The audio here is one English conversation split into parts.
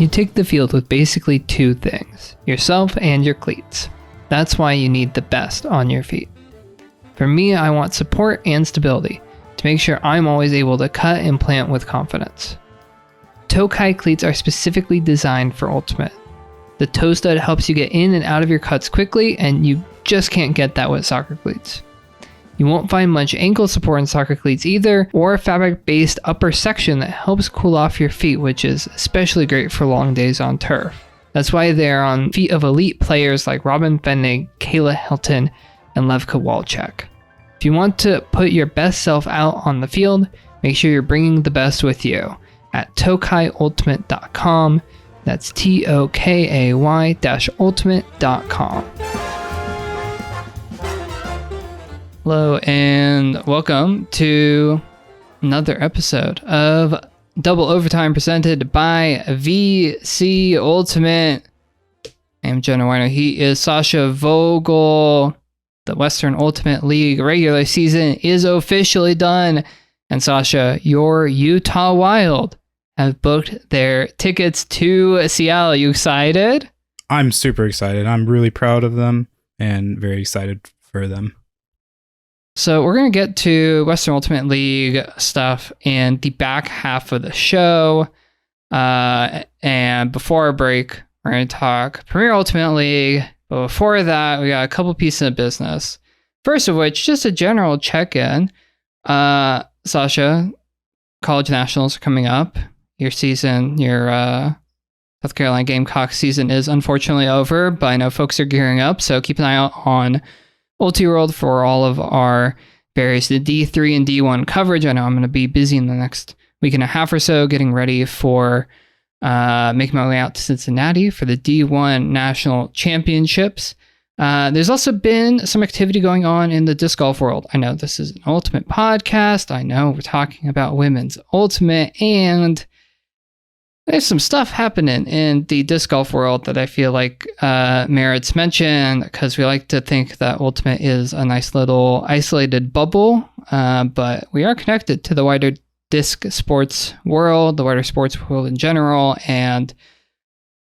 You take the field with basically two things, yourself and your cleats. That's why you need the best on your feet. For me, I want support and stability to make sure I'm always able to cut and plant with confidence. Tokay cleats are specifically designed for Ultimate. The toe stud helps you get in and out of your cuts quickly, and you just can't get that with soccer cleats. You won't find much ankle support in soccer cleats either, or a fabric-based upper section that helps cool off your feet, which is especially great for long days on turf. That's why they're on feet of elite players like Robin Fennig, Kayla Hilton, and Levka Walczak. If you want to put your best self out on the field, make sure you're bringing the best with you at tokayultimate.com. That's TOKAY-ultimate.com. Hello and welcome to another episode of Double Overtime presented by VC Ultimate. I am Jenna Weiner. He is Sascha Vogel. The Western Ultimate League regular season is officially done. And Sascha, your Utah Wild have booked their tickets to Seattle. You excited? I'm super excited. I'm really proud of them and very excited for them. So we're going to get to Western Ultimate League stuff in the back half of the show. And before our break, we're going to talk Premier Ultimate League. But before that, we got a couple pieces of business. First of which, just a general check-in. Sascha, college nationals are coming up. Your season, your South Carolina Gamecock season is unfortunately over, but I know folks are gearing up. So keep an eye out on Ultiworld for all of our various D3 and D1 coverage. I know I'm going to be busy in the next week and a half or so getting ready for making my way out to Cincinnati for the D1 National Championships. There's also been some activity going on in the disc golf world. I know this is an Ultimate podcast. I know we're talking about women's Ultimate, and there's some stuff happening in the disc golf world that I feel like merits mention, because we like to think that Ultimate is a nice little isolated bubble, but we are connected to the wider disc sports world, the wider sports world in general, and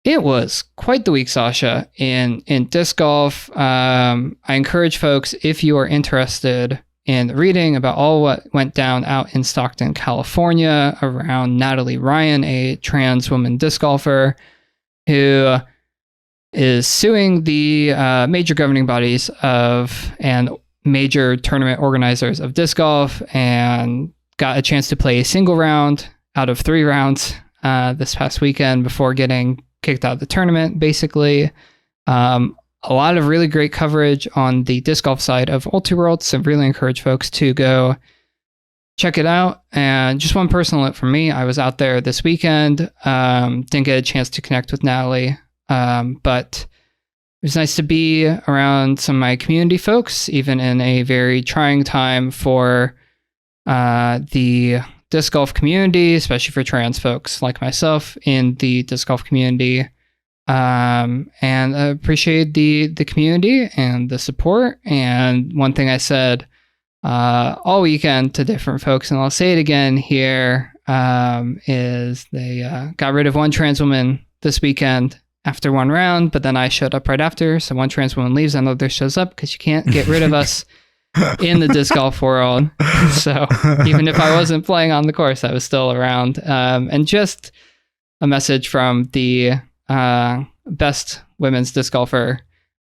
it was quite the week, Sascha, in disc golf. I encourage folks, if you are interested in reading about all what went down out in Stockton, California around Natalie Ryan, a trans woman disc golfer who is suing the major governing bodies of and major tournament organizers of disc golf, and got a chance to play a single round out of 3 rounds this past weekend before getting kicked out of the tournament, basically. A lot of really great coverage on the disc golf side of Ultiworld, so really encourage folks to go check it out. And just one personal note from me, I was out there this weekend, didn't get a chance to connect with Natalie, but it was nice to be around some of my community folks, even in a very trying time for the disc golf community, especially for trans folks like myself in the disc golf community. And I appreciate the community and the support. And one thing I said all weekend to different folks, and I'll say it again here, is they got rid of one trans woman this weekend after 1 round, but then I showed up right after. So one trans woman leaves, another shows up, because you can't get rid of us in the disc golf world. So even if I wasn't playing on the course, I was still around. And just a message from the best women's disc golfer,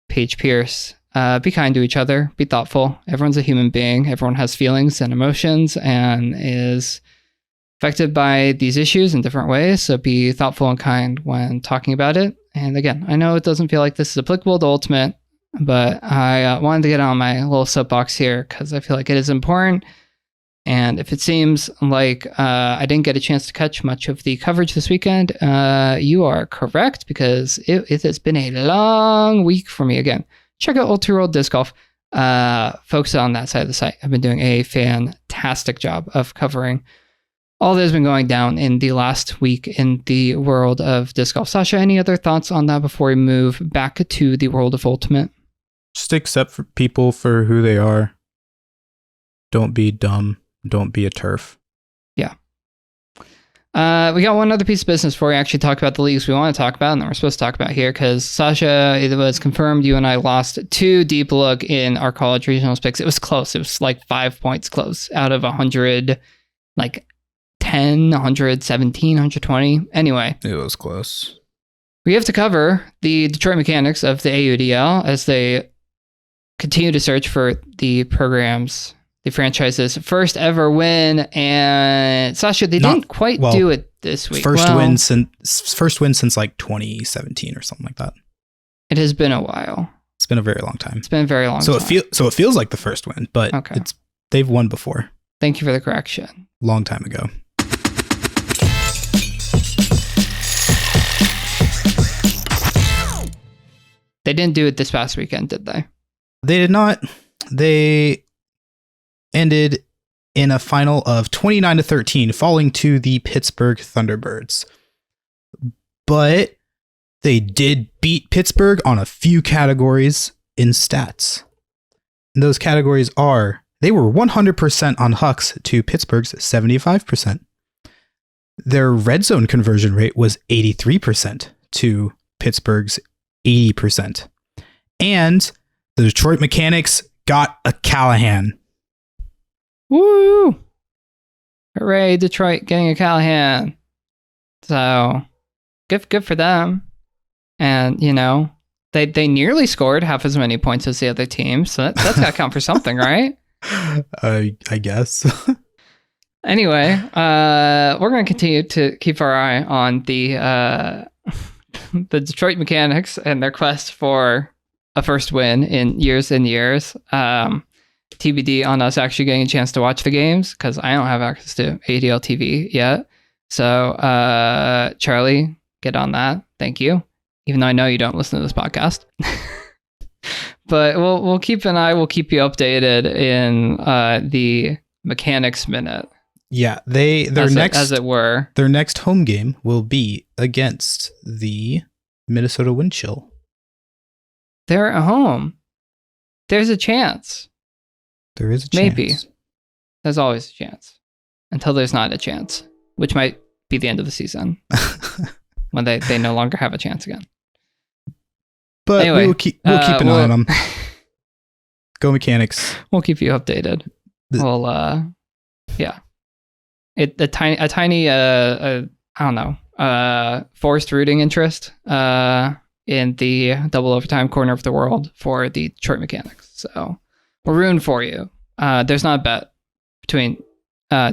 Paige Pierce. Be kind to each other, be thoughtful. Everyone's a human being. Everyone has feelings and emotions and is affected by these issues in different ways. So be thoughtful and kind when talking about it. And again, I know it doesn't feel like this is applicable to Ultimate, but I wanted to get on my little soapbox here because I feel like it is important. And if it seems like I didn't get a chance to catch much of the coverage this weekend, you are correct, because it has been a long week for me. Again, check out Ultiworld Disc Golf. Folks on that side of the site have been doing a fantastic job of covering all that has been going down in the last week in the world of disc golf. Sascha, any other thoughts on that before we move back to the world of Ultimate? Just accept for people for who they are. Don't be dumb. Don't be a turf. Yeah. We got one other piece of business before we actually talk about the leagues we want to talk about and that we're supposed to talk about here, because Sascha, it was confirmed you and I lost 2 deep look in our college regionals picks. It was close. It was like 5 points close out of 100, like 10, 117, 120. Anyway. It was close. We have to cover the Detroit Mechanics of the AUDL as they continue to search for the franchise's first ever win. And Sascha, they didn't quite do it this week. First win since like 2017 or something like that. It has been a while. It's been a very long time. It's been a very long time. So it feels like the first win, but they've won before. Thank you for the correction. Long time ago. They didn't do it this past weekend, did they? They did not. They ended in a final of 29-13, falling to the Pittsburgh Thunderbirds. But they did beat Pittsburgh on a few categories in stats. And those categories are, they were 100% on Hucks to Pittsburgh's 75%. Their red zone conversion rate was 83% to Pittsburgh's 80%. And the Detroit Mechanics got a Callahan. Woo! Hooray, Detroit getting a Callahan. So, good for them. And, you know, they nearly scored half as many points as the other team. So that's got to count for something, right? I guess. Anyway, we're going to continue to keep our eye on the Detroit Mechanics and their quest for a first win in years and years. TBD on us actually getting a chance to watch the games, because I don't have access to ADL TV yet. So, Charlie, get on that. Thank you. Even though I know you don't listen to this podcast. But we'll keep an eye. We'll keep you updated in the Mechanix Minute. Yeah, their next home game will be against the Minnesota Wind Chill. They're at home. There's a chance. There is a chance. Maybe. There's always a chance. Until there's not a chance, which might be the end of the season. When they no longer have a chance again. But anyway, we'll keep an eye on them. Go Mechanics. We'll keep you updated. Yeah. A tiny I don't know, forced rooting interest in the double overtime corner of the world for the Detroit Mechanics. So we're rooting for you. There's not a bet between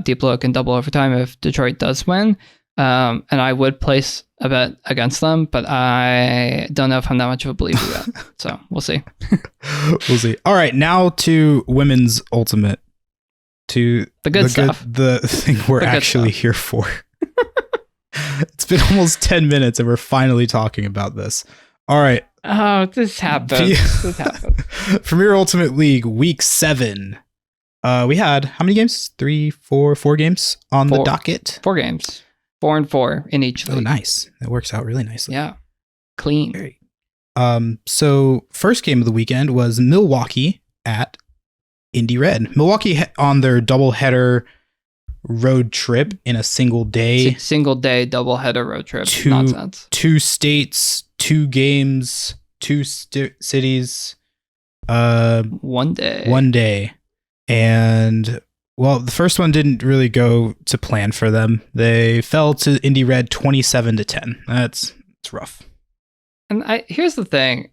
deep look and double overtime if Detroit does win. And I would place a bet against them, but I don't know if I'm that much of a believer yet. So we'll see. We'll see. All right, now to women's ultimate. To the good stuff. The thing we're actually here for. It's been almost 10 minutes and we're finally talking about this. All right. Oh, this happened. Premier Ultimate League Week 7. We had how many games? 4 games on the docket? 4 games. 4 and 4 in each league. Oh, nice. That works out really nicely. Yeah. Clean. Very. So first game of the weekend was Milwaukee at Indy Red. Milwaukee on their doubleheader road trip in a single day. Single day doubleheader road trip. Nonsense. 2 states, 2 games, 2 cities. 1 day. 1 day. And well, the first one didn't really go to plan for them. They fell to Indy Red 27-10. It's rough. And here's the thing.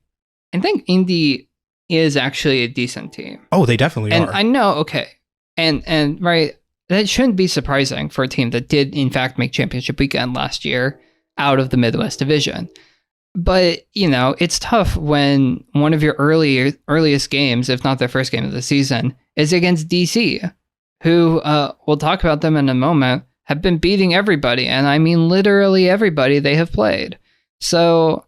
I think Indy is actually a decent team. Oh, they definitely are. And I know, okay. And right, that shouldn't be surprising for a team that did in fact make championship weekend last year out of the Midwest Division. But, you know, it's tough when one of your earliest games, if not their first game of the season, is against DC, who, we'll talk about them in a moment, have been beating everybody. And I mean literally everybody they have played. So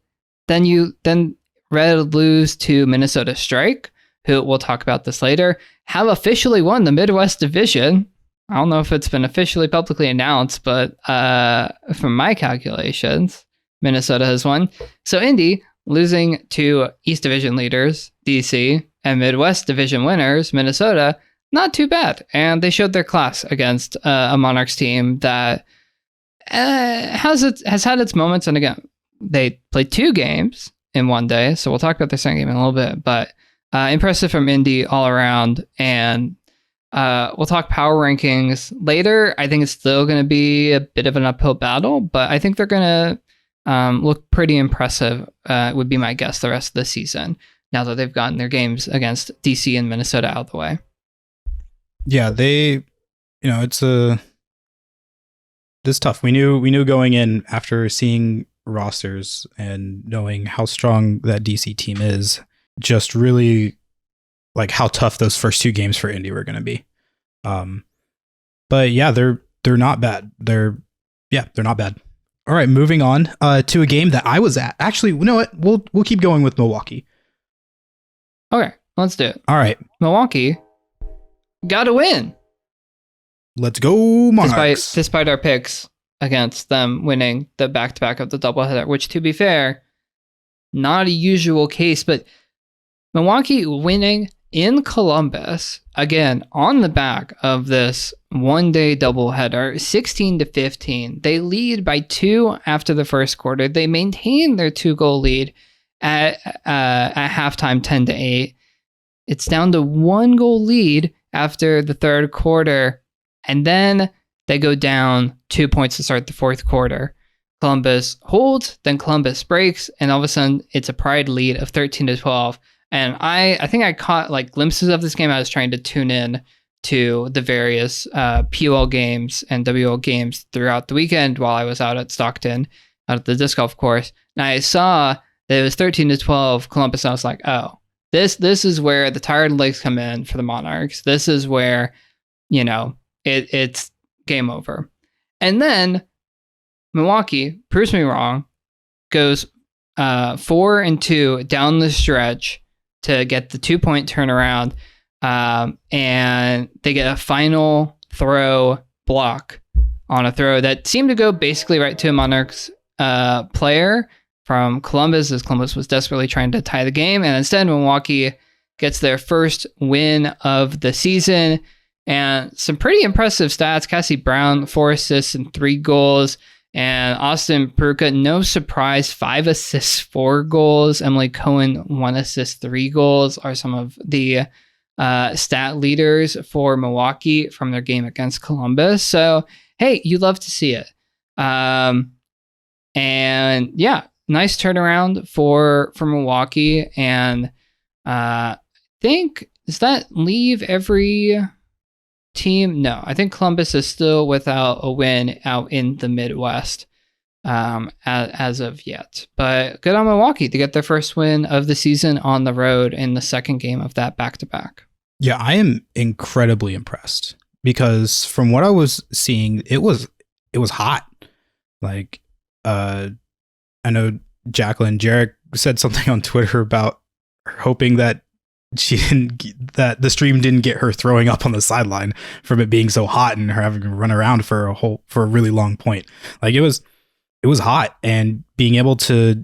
then Red lose to Minnesota Strike, who, we'll talk about this later, have officially won the Midwest Division. I don't know if it's been officially publicly announced, but from my calculations, Minnesota has won. So Indy losing to East Division leaders, DC, and Midwest Division winners, Minnesota, not too bad. And they showed their class against a Monarchs team that has had its moments. And again, they played 2 games in one day, so we'll talk about the second game in a little bit. But impressive from Indy all around. And we'll talk power rankings later. I think it's still going to be a bit of an uphill battle, but I think they're going to look pretty impressive, would be my guess, the rest of the season, now that they've gotten their games against DC and Minnesota out of the way. Yeah, it's tough. We knew going in after seeing rosters and knowing how strong that DC team is, just really like how tough those first 2 games for Indy were going to be. But yeah, they're not bad. They're not bad. All right, moving on to a game that I was at. Actually, you know what? We'll keep going with Milwaukee. Okay, let's do it. All right, Milwaukee got to win. Let's go Monarchs. Despite our picks against them winning the back-to-back of the doubleheader, which, to be fair, not a usual case, but Milwaukee winning in Columbus, again, on the back of this one-day doubleheader, 16-15. They lead by 2 after the first quarter. They maintain their 2-goal lead at halftime, 10-8. It's down to 1-goal lead after the third quarter, and then they go down 2 points to start the fourth quarter. Columbus holds, then Columbus breaks, and all of a sudden it's a pride lead of 13-12. And I think I caught like glimpses of this game. I was trying to tune in to the various PUL games and WUL games throughout the weekend while I was out at Stockton, out at the disc golf course. And I saw that it was 13-12 Columbus. And I was like, oh, this is where the tired legs come in for the Monarchs. This is where, it's game over. And then Milwaukee proves me wrong, goes 4-2 down the stretch to get the 2-point turnaround, and they get a final throw block on a throw that seemed to go basically right to a Monarchs player from Columbus, as Columbus was desperately trying to tie the game, and instead Milwaukee gets their first win of the season, and some pretty impressive stats. Cassie Brown, 4 assists and 3 goals. And Austin Peruka, no surprise, 5 assists, 4 goals. Emily Cohen, 1 assist, 3 goals are some of the stat leaders for Milwaukee from their game against Columbus. So, hey, you love to see it. And yeah, nice turnaround for Milwaukee. And I think, does that leave every team? No, I think Columbus is still without a win out in the Midwest as of yet. But good on Milwaukee to get their first win of the season on the road in the second game of that back-to-back. Yeah, I am incredibly impressed because from what I was seeing, it was hot. Like, I know Jacqueline Jarek said something on Twitter about hoping that that the stream didn't get her throwing up on the sideline from it being so hot and her having to run around for a really long point. Like it was hot, and being able to,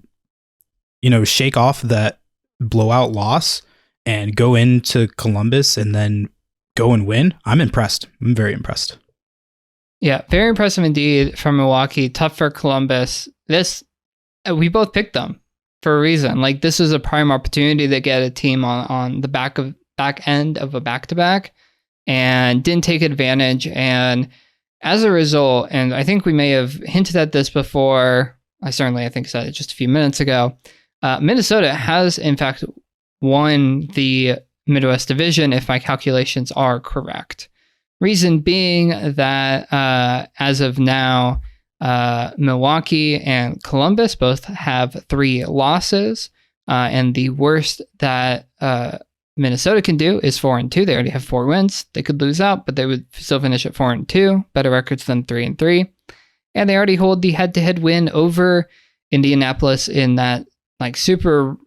shake off that blowout loss and go into Columbus and then go and win. I'm impressed. I'm very impressed. Yeah, very impressive indeed from Milwaukee. Tough for Columbus. We both picked them for a reason. Like, this is a prime opportunity to get a team on the back end of a back-to-back, and didn't take advantage. And as a result, and I think we may have hinted at this before, I think said it just a few minutes ago, Minnesota has in fact won the Midwest Division, if my calculations are correct. Reason being that as of now, Milwaukee and Columbus both have 3 losses, and the worst that Minnesota can do is 4-2. They already have 4 wins. They could lose out, but they would still finish at 4-2, better records than 3-3. And they already hold the head-to-head win over Indianapolis in that like super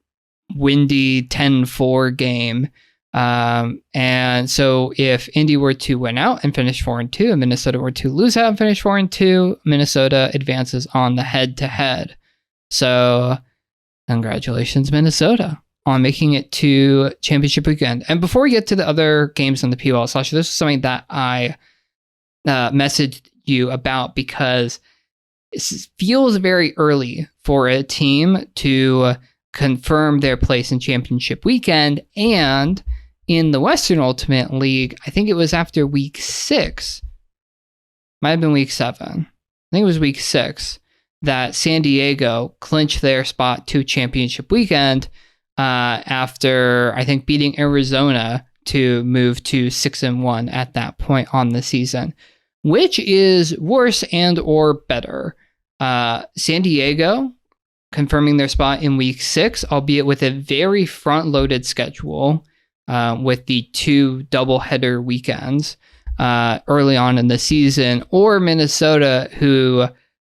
windy 10-4 game. And so if Indy were to win out and finish 4-2, and Minnesota were to lose out and finish 4-2, Minnesota advances on the head-to-head. So congratulations, Minnesota, on making it to championship weekend. And before we get to the other games in the PUL, Sascha, this is something that I messaged you about, because it feels very early for a team to confirm their place in championship weekend. And in the Western Ultimate League, I think it was after week 6, might have been week 7. I think it was week 6 that San Diego clinched their spot to championship weekend after, I think, beating Arizona to move to 6-1 at that point on the season. Which is worse and or better? San Diego confirming their spot in week 6, albeit with a very front-loaded schedule with the 2 doubleheader weekends early on in the season, or Minnesota, who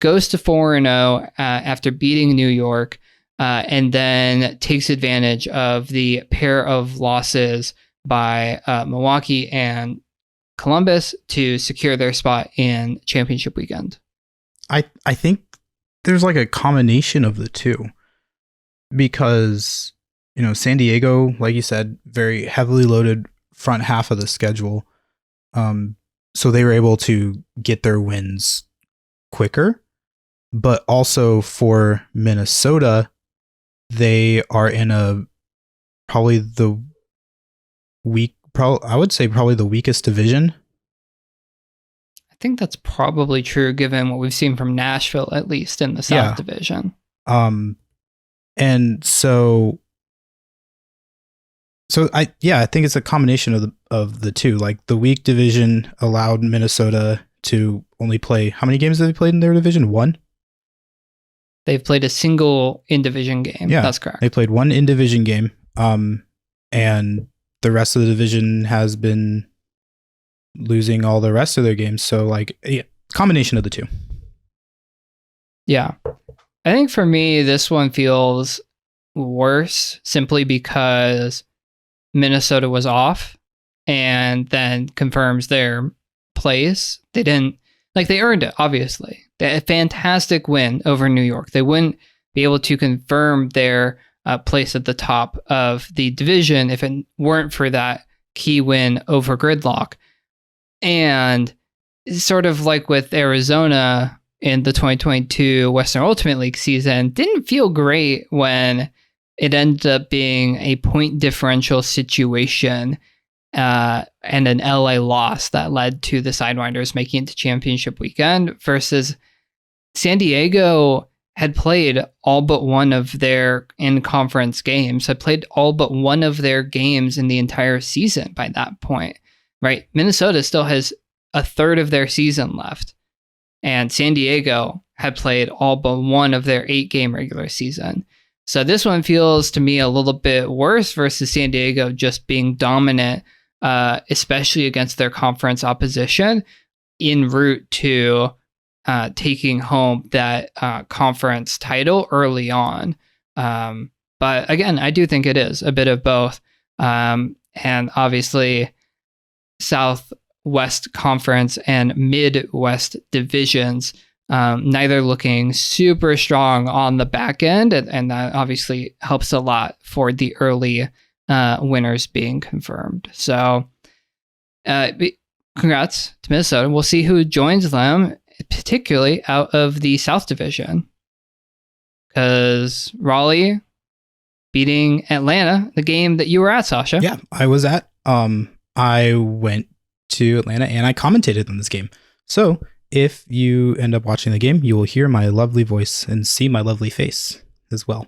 goes to 4-0 after beating New York and then takes advantage of the pair of losses by Milwaukee and Columbus to secure their spot in championship weekend. I think there's like a combination of the two, because, you know, San Diego, like you said, very heavily loaded front half of the schedule. So they were able to get their wins quicker, but also for Minnesota, they are in probably the weakest division. I think that's probably true given what we've seen from Nashville, at least in the South Division. And so I think it's a combination of the two. Like, the weak division allowed Minnesota to only play, how many games have they played in their division? 1? They've played a single in-division game. Yeah, that's correct. They played 1 in-division game. And the rest of the division has been losing all the rest of their games. So, like, combination of the two. Yeah. I think for me, this one feels worse simply because Minnesota was off and then confirms their place. They earned it, obviously. They had a fantastic win over New York. They wouldn't be able to confirm their place at the top of the division if it weren't for that key win over Gridlock. And sort of like with Arizona in the 2022 Western Ultimate League season, didn't feel great when it ended up being a point differential situation and an LA loss that led to the Sidewinders making it to championship weekend, versus San Diego had played all but one of their in-conference games, had played all but one of their games in the entire season by that point, right? Minnesota still has a third of their season left, and San Diego had played all but one of their 8-game regular season. So this one feels to me a little bit worse versus San Diego just being dominant, especially against their conference opposition, en route to taking home that conference title early on. But again, I do think it is a bit of both. And obviously, Southwest Conference and Midwest divisions, neither looking super strong on the back end, and that obviously helps a lot for the early winners being confirmed. So congrats to Minnesota. We'll see who joins them, particularly out of the South Division, because Raleigh beating Atlanta, the game that you were at, Sascha. Yeah, I was at. I went to Atlanta and I commentated on this game. So if you end up watching the game, you will hear my lovely voice and see my lovely face as well.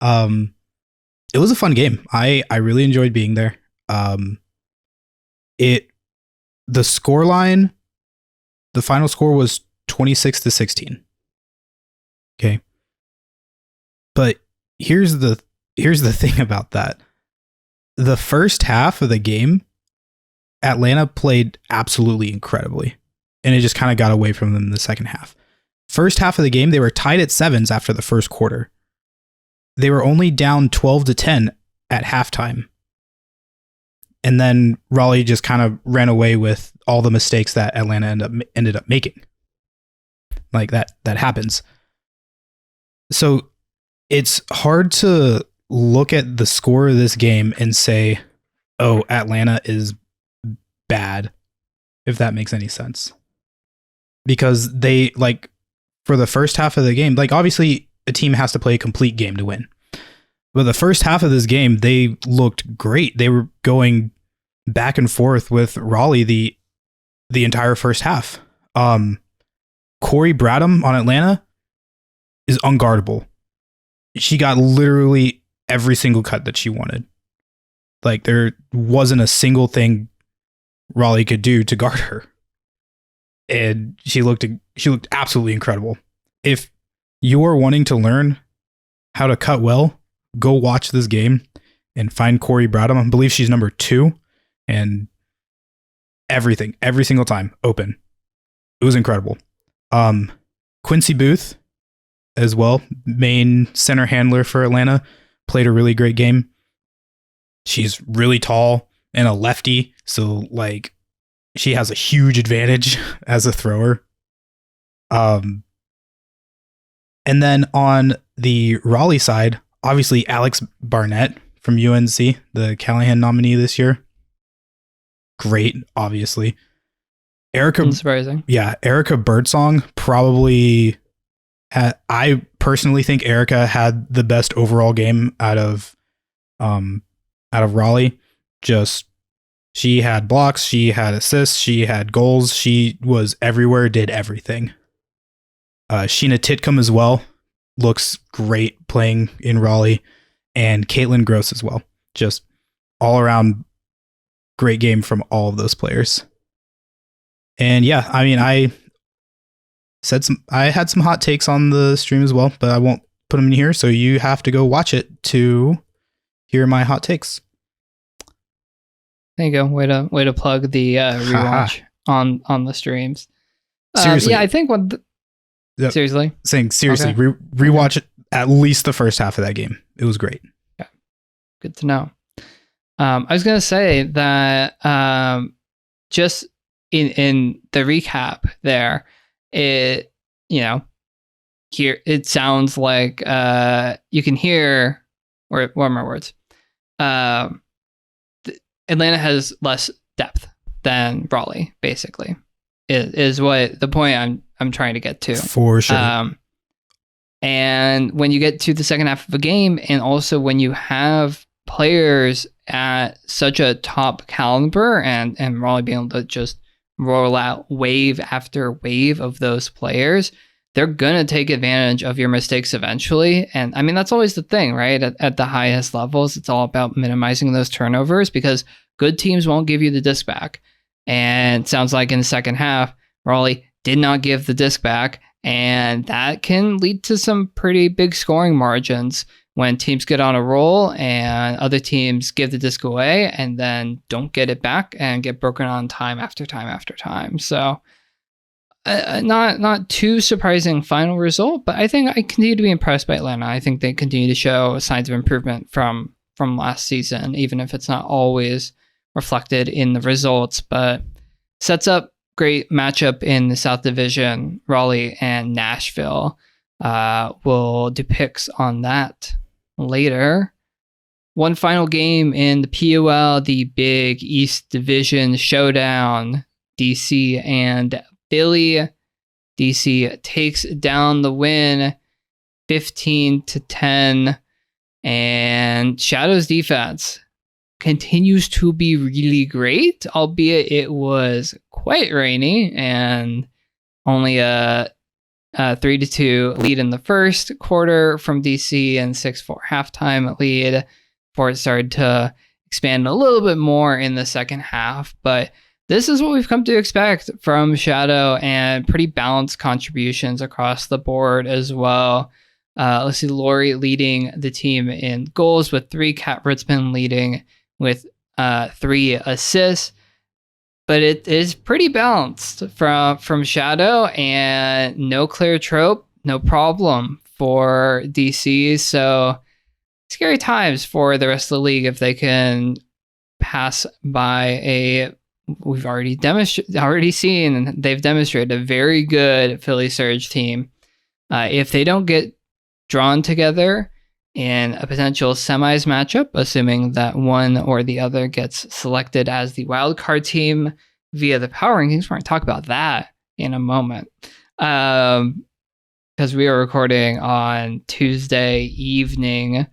It was a fun game. I really enjoyed being there. The scoreline, the final score was 26-16. Okay. But here's the thing about that. The first half of the game, Atlanta played absolutely incredibly, and it just kind of got away from them in the second half. First half of the game, they were tied at 7s after the first quarter. They were only down 12-10 at halftime. And then Raleigh just kind of ran away with all the mistakes that Atlanta ended up making. Like that happens. So it's hard to look at the score of this game and say, oh, Atlanta is bad, if that makes any sense. Because they, like, for the first half of the game, like obviously a team has to play a complete game to win. But the first half of this game, they looked great. They were going back and forth with Raleigh the entire first half. Corey Bradham on Atlanta is unguardable. She got literally every single cut that she wanted. Like there wasn't a single thing Raleigh could do to guard her. And she looked absolutely incredible. If you're wanting to learn how to cut well, go watch this game and find Corey Bradham. I believe she's number 2, and every single time open. It was incredible. Quincy Booth as well, main center handler for Atlanta, played a really great game. She's really tall and a lefty, so like she has a huge advantage as a thrower. And then on the Raleigh side, obviously Alex Barnett from UNC, the Callahan nominee this year. Great, obviously. Unsurprising. Yeah, Erica Birdsong probably had, I personally think Erica had the best overall game out of Raleigh. Just she had blocks, she had assists, she had goals, she was everywhere, did everything. Sheena Titcomb as well looks great playing in Raleigh, and Caitlin Gross as well. Just all around great game from all of those players. And yeah, I mean, I had some hot takes on the stream as well, but I won't put them in here, so you have to go watch it to hear my hot takes. There you go. Way to plug the rewatch on the streams. Seriously, yeah, I think seriously, okay. Rewatch it, at least the first half of that game. It was great. Yeah, good to know. I was gonna say that just in the recap there, it here it sounds like you can hear, or what are my words? Atlanta has less depth than Raleigh, basically, is what the point I'm trying to get to. For sure. And when you get to the second half of a game, and also when you have players at such a top caliber, and Raleigh being able to just roll out wave after wave of those players, they're going to take advantage of your mistakes eventually. And I mean, that's always the thing, right? At the highest levels, it's all about minimizing those turnovers, because good teams won't give you the disc back. And it sounds like in the second half, Raleigh did not give the disc back. And that can lead to some pretty big scoring margins when teams get on a roll and other teams give the disc away and then don't get it back and get broken on time after time after time. So not too surprising final result, but I think I continue to be impressed by Atlanta. I think they continue to show signs of improvement from last season, even if it's not always reflected in the results, but sets up great matchup in the South Division. Raleigh and Nashville. We'll do picks on that later. One final game in the PUL, the big East Division showdown. DC and Philly. DC takes down the win 15-10, and Shadow's defense continues to be really great, albeit it was quite rainy and only a 3-2 lead in the first quarter from DC and 6-4 halftime lead before it started to expand a little bit more in the second half. But this is what we've come to expect from Shadow, and pretty balanced contributions across the board as well. Let's see, Lori leading the team in goals with 3, Kat Ritzman leading with 3 assists. But it is pretty balanced from Shadow, and no Claire Trope, no problem for DC. So scary times for the rest of the league if they can pass by we've already seen, and they've demonstrated a very good Philly Surge team. If they don't get drawn together in a potential semis matchup, assuming that one or the other gets selected as the wildcard team via the power rankings, we're going to talk about that in a moment. because we are recording on Tuesday evening,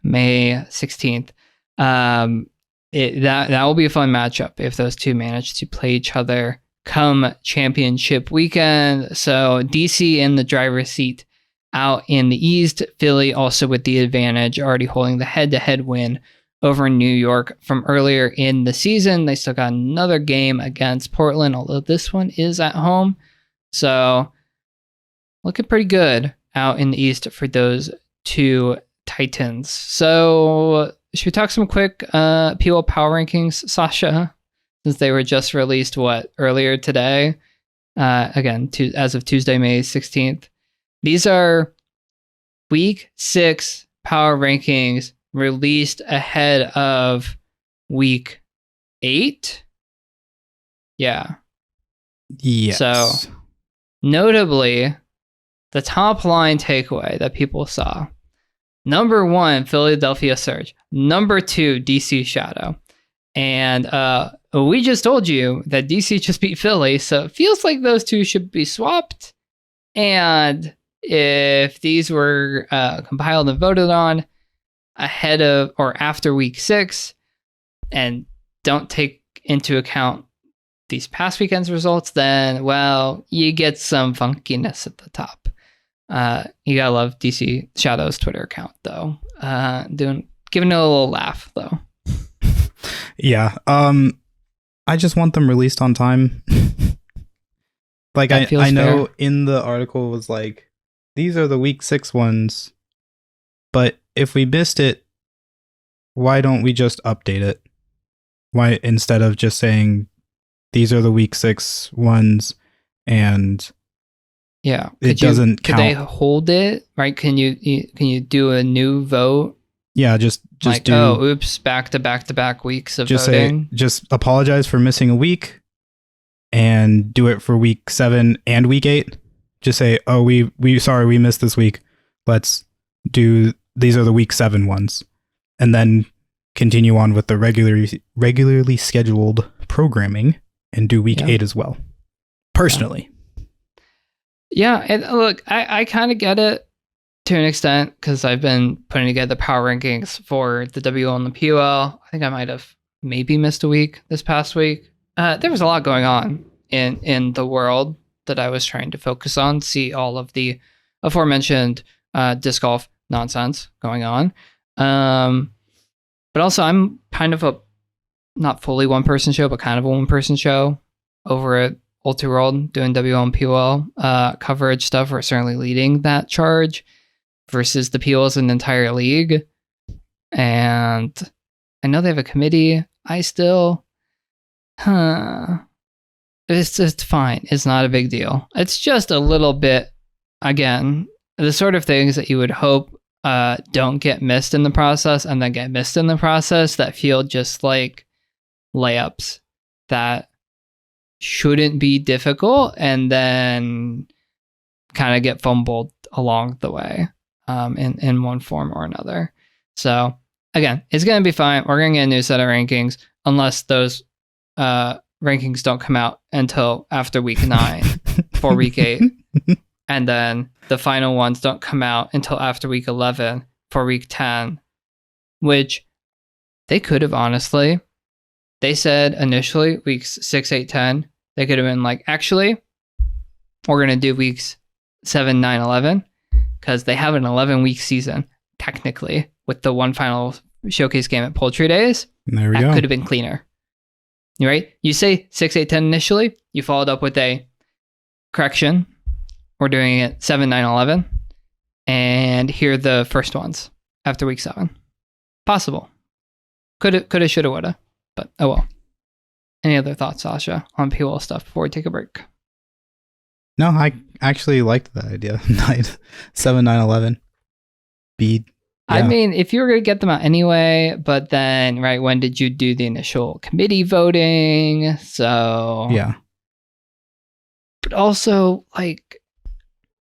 May 16th. That will be a fun matchup if those two manage to play each other come championship weekend. So DC in the driver's seat out in the East, Philly also with the advantage, already holding the head-to-head win over New York from earlier in the season. They still got another game against Portland, although this one is at home. So looking pretty good out in the East for those two Titans. So should we talk some quick PWL power rankings, Sascha? Since they were just released, earlier today? Again, as of Tuesday, May 16th. These are week 6 power rankings released ahead of week 8. Yeah. Yes. So, notably, the top line takeaway that people saw. Number 1, Philadelphia Surge. Number 2, DC Shadow. And we just told you that DC just beat Philly, so it feels like those two should be swapped. And if these were compiled and voted on ahead of or after week 6 and don't take into account these past weekend's results, then, well, you get some funkiness at the top. You gotta love DC Shadow's Twitter account, though. Giving it a little laugh, though. Yeah. I just want them released on time. Like, I know in the article was like, these are the week 6 ones, but if we missed it, why don't we just update it? Why, instead of just saying these are the week 6 ones and yeah, it doesn't count. Could they hold it? Right? Can you do a new vote? Yeah, just like, do. Oh, oops! Back to back weeks of just voting. Just apologize for missing a week, and do it for week 7 and week 8. Just say, oh, we sorry we missed this week. Let's do these are the week 7 ones, and then continue on with the regularly scheduled programming and do week 8 as well. Personally. Yeah, and look, I kind of get it to an extent because I've been putting together power rankings for the WUL and the PWL. I think I might have maybe missed a week this past week. There was a lot going on in the world that I was trying to focus on, see all of the aforementioned disc golf nonsense going on. But also, I'm kind of a not fully one-person show, but kind of a one-person show over at Ulti World doing WL and PWL coverage stuff. We're certainly leading that charge versus the PWL as an entire league. And I know they have a committee. I still, it's just fine. It's not a big deal. It's just a little bit, again, the sort of things that you would hope don't get missed in the process and then get missed in the process that feel just like layups that shouldn't be difficult and then kind of get fumbled along the way in one form or another. So again, it's going to be fine. We're going to get a new set of rankings unless those rankings don't come out until after week 9 for week 8. And then the final ones don't come out until after week 11 for week 10, which they could have honestly. They said initially weeks 6, 8, 10. They could have been like, actually, we're going to do weeks 7, 9, 11 because they have an 11-week season, technically, with the one final showcase game at Poultry Days. There we go. That could have been cleaner. Right? You say 6, 8, 10 initially. You followed up with a correction. We're doing it 7, 9, 11. And here are the first ones after week 7. Possible. Coulda, shoulda, woulda. But oh well. Any other thoughts, Sascha, on PWL stuff before we take a break? No, I actually liked that idea. 7, 9, 11. Yeah. I mean, if you were going to get them out anyway, but then, right, when did you do the initial committee voting? So. Yeah. But also, like,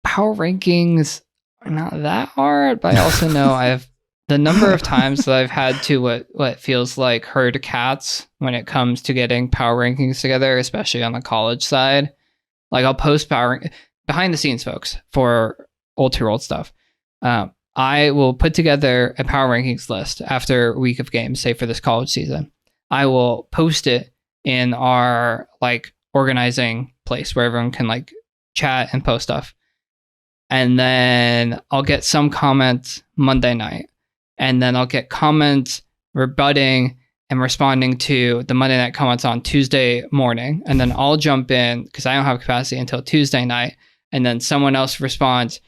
power rankings are not that hard, but I also know I've the number of times that I've had to what feels like herd cats when it comes to getting power rankings together, especially on the college side. Like I'll post behind the scenes, folks, for ultra-world stuff. I will put together a power rankings list after a week of games, say for this college season. I will post it in our like organizing place where everyone can like chat and post stuff. And then I'll get some comments Monday night. And then I'll get comments rebutting and responding to the Monday night comments on Tuesday morning. And then I'll jump in because I don't have capacity until Tuesday night. And then someone else responding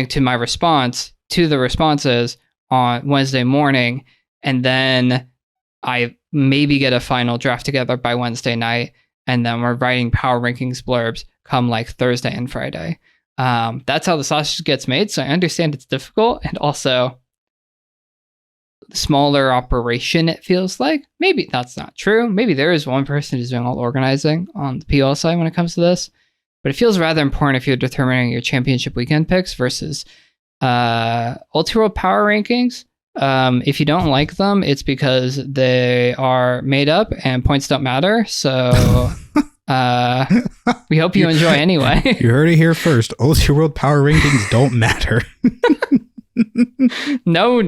to my response to the responses on Wednesday morning. And then I maybe get a final draft together by Wednesday night. And then we're writing power rankings blurbs come like Thursday and Friday. That's how the sausage gets made. So I understand it's difficult and also smaller operation, it feels like. Maybe that's not true. Maybe there is one person who's doing all the organizing on the PL side when it comes to this. But it feels rather important if you're determining your championship weekend picks versus ultra-world power rankings. If you don't like them, it's because they are made up and points don't matter. So we hope you enjoy anyway. You heard it here first. Ultra-world power rankings don't matter. No.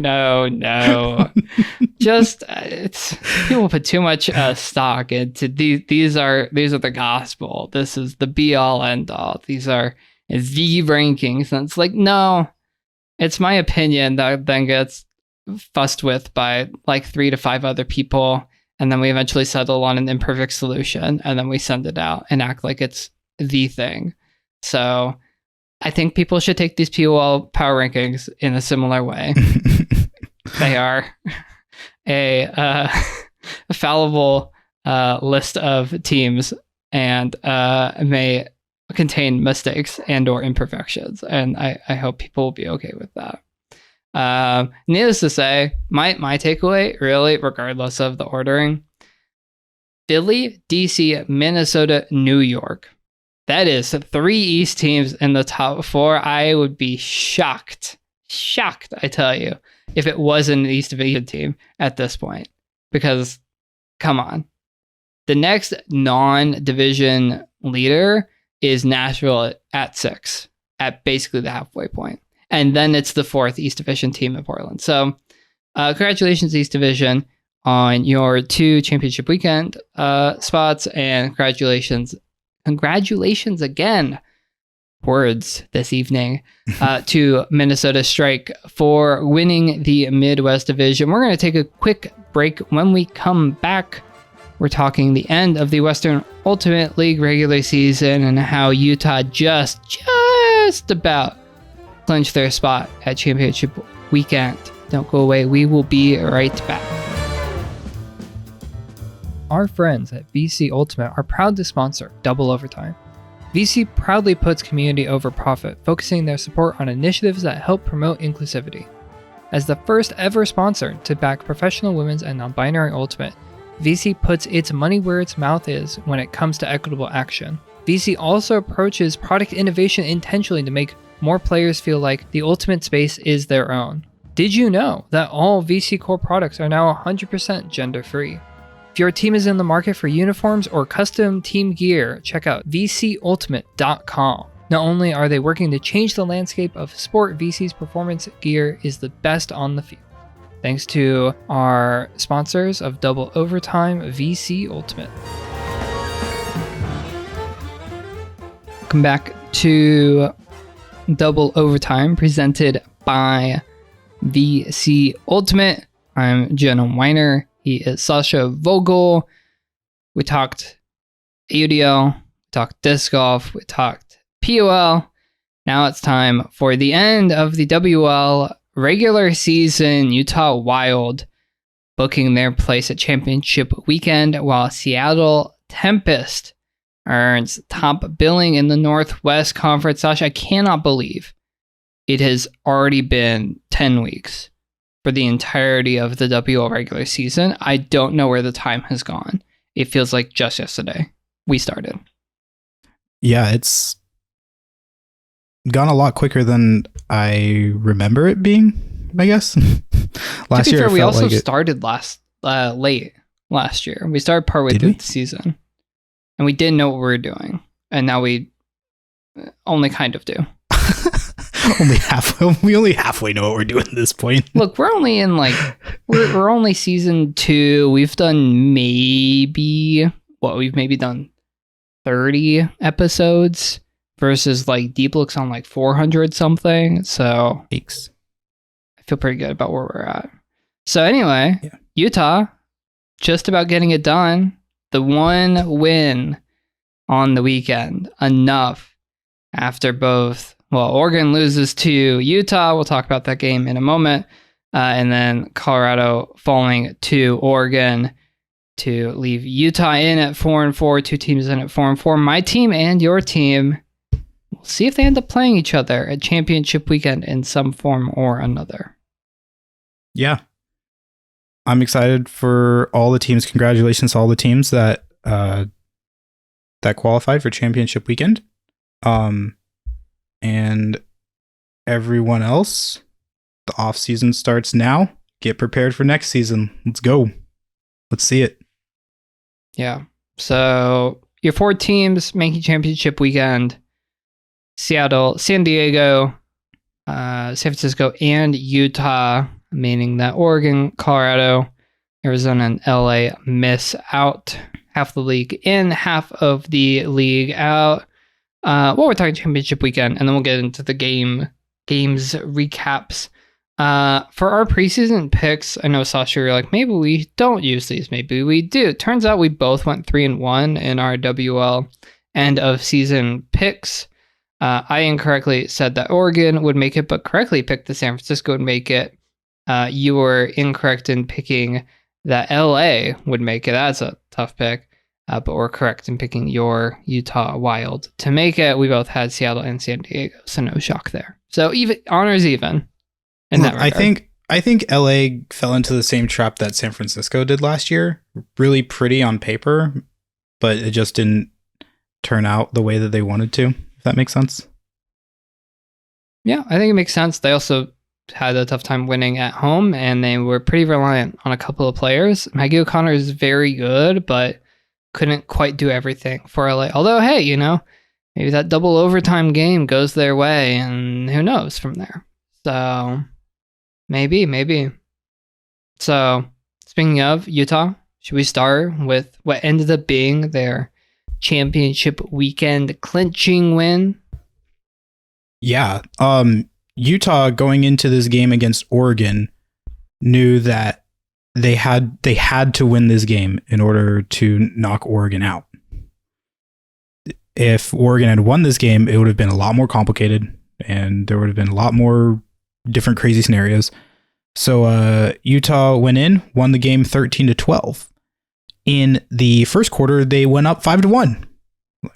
Just it's people put too much stock into these are the gospel. This is the be all end all. These are the rankings, and it's like, no, it's my opinion that then gets fussed with by like 3 to 5 other people, and then we eventually settle on an imperfect solution, and then we send it out and act like it's the thing. So I think people should take these POL power rankings in a similar way. They are a fallible list of teams and may contain mistakes and or imperfections. And I hope people will be okay with that. Needless to say, my takeaway, really, regardless of the ordering, Philly, DC, Minnesota, New York. That is 3 East teams in the top 4. I would be shocked, I tell you, if it wasn't an East Division team at this point. Because, come on. The next non-division leader is Nashville at 6, at basically the halfway point. And then it's the 4th East Division team in Portland. So, congratulations, East Division, on your 2 championship weekend spots, and congratulations again, words this evening, to Minnesota Strike for winning the Midwest Division. We're going to take a quick break. When we come back, we're talking the end of the Western Ultimate League regular season and how Utah just about clinched their spot at championship weekend. Don't go away. We will be right back. Our friends at VC Ultimate are proud to sponsor Double Overtime. VC proudly puts community over profit, focusing their support on initiatives that help promote inclusivity. As the first ever sponsor to back professional women's and non-binary Ultimate, VC puts its money where its mouth is when it comes to equitable action. VC also approaches product innovation intentionally to make more players feel like the Ultimate space is their own. Did you know that all VC core products are now 100% gender-free? If your team is in the market for uniforms or custom team gear, check out VCUltimate.com. Not only are they working to change the landscape of sport, VC's performance gear is the best on the field. Thanks to our sponsors of Double Overtime, VC Ultimate. Welcome back to Double Overtime, presented by VC Ultimate. I'm Jenna Weiner. He is Sascha Vogel. We talked AUDL, we talked disc golf, we talked POL. Now it's time for the end of the WUL regular season. Utah Wild booking their place at championship weekend, while Seattle Tempest earns top billing in the Northwest Conference. Sascha, I cannot believe it has already been 10 weeks for the entirety of the WUL regular season. I don't know where the time has gone. It feels like just yesterday we started. Yeah, it's gone a lot quicker than I remember it being, I guess. Last year, we also started late last year. We started partway through the season, and we didn't know what we were doing, and now we only kind of do. We only halfway know what we're doing at this point. Look, we're only in we're only season 2. We've done maybe done 30 episodes versus Deep Look's on 400 something. So Thanks. I feel pretty good about where we're at. So anyway, Yeah. Utah just about getting it done. The one win on the weekend, enough after both. Well, Oregon loses to Utah. We'll talk about that game in a moment. And then Colorado falling to Oregon to leave Utah in at 4-4. 2 teams in at 4-4. My team and your team. We'll see if they end up playing each other at championship weekend in some form or another. Yeah. I'm excited for all the teams. Congratulations to all the teams that qualified for championship weekend. And everyone else, the off season starts now. Get prepared for next season. Let's go. Let's see it. Yeah. So your 4 teams making championship weekend: Seattle, San Diego, San Francisco, and Utah, meaning that Oregon, Colorado, Arizona, and LA miss out. Half the league in, half of the league out. We're talking championship weekend, and then we'll get into the games recaps. For our preseason picks, I know, Sascha, you're like, maybe we don't use these, maybe we do. Turns out we both went 3-1 in our WL end of season picks. I incorrectly said that Oregon would make it, but correctly picked that San Francisco would make it. You were incorrect in picking that LA would make it. That's a tough pick. But we're correct in picking your Utah Wild to make it. We both had Seattle and San Diego, so no shock there. So even honors even. In that regard. I think LA fell into the same trap that San Francisco did last year. Really pretty on paper, but it just didn't turn out the way that they wanted to. If that makes sense. Yeah, I think it makes sense. They also had a tough time winning at home, and they were pretty reliant on a couple of players. Maggie O'Connor is very good, but couldn't quite do everything for LA. Although, hey, maybe that double overtime game goes their way, and who knows from there. So maybe. So speaking of Utah, should we start with what ended up being their championship weekend clinching win? Yeah. Utah, going into this game against Oregon, knew that they had to win this game in order to knock Oregon out. If Oregon had won this game, it would have been a lot more complicated, and there would have been a lot more different crazy scenarios. So Utah won the game 13-12. In the first quarter, they went up 5-1.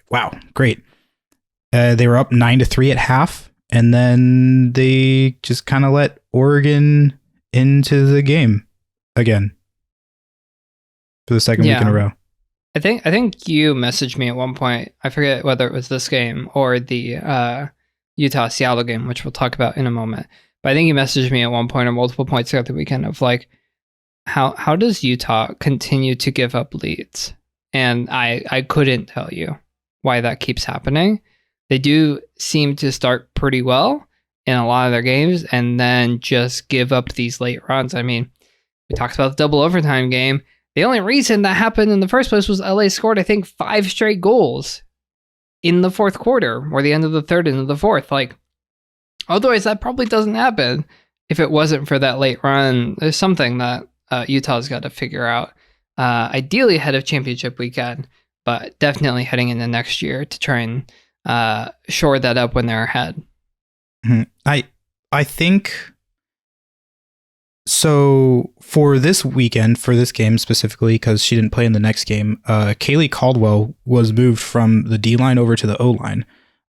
Wow, great. They were up 9-3 at half, and then they just kind of let Oregon into the game again for the second week in a row. I think you messaged me at one point. I forget whether it was this game or the Utah Seattle game, which we'll talk about in a moment. But I think you messaged me at one point or multiple points throughout the weekend of how does Utah continue to give up leads? And I couldn't tell you why that keeps happening. They do seem to start pretty well in a lot of their games and then just give up these late runs. I mean, we talked about the double overtime game. The only reason that happened in the first place was LA scored, I think, 5 straight goals in the fourth quarter or the end of the third into the fourth. Otherwise, that probably doesn't happen if it wasn't for that late run. There's something that Utah's got to figure out, ideally ahead of championship weekend, but definitely heading into next year to try and shore that up when they're ahead. I think so. For this weekend, for this game specifically, because she didn't play in the next game, Kaylee Caldwell was moved from the D line over to the O line.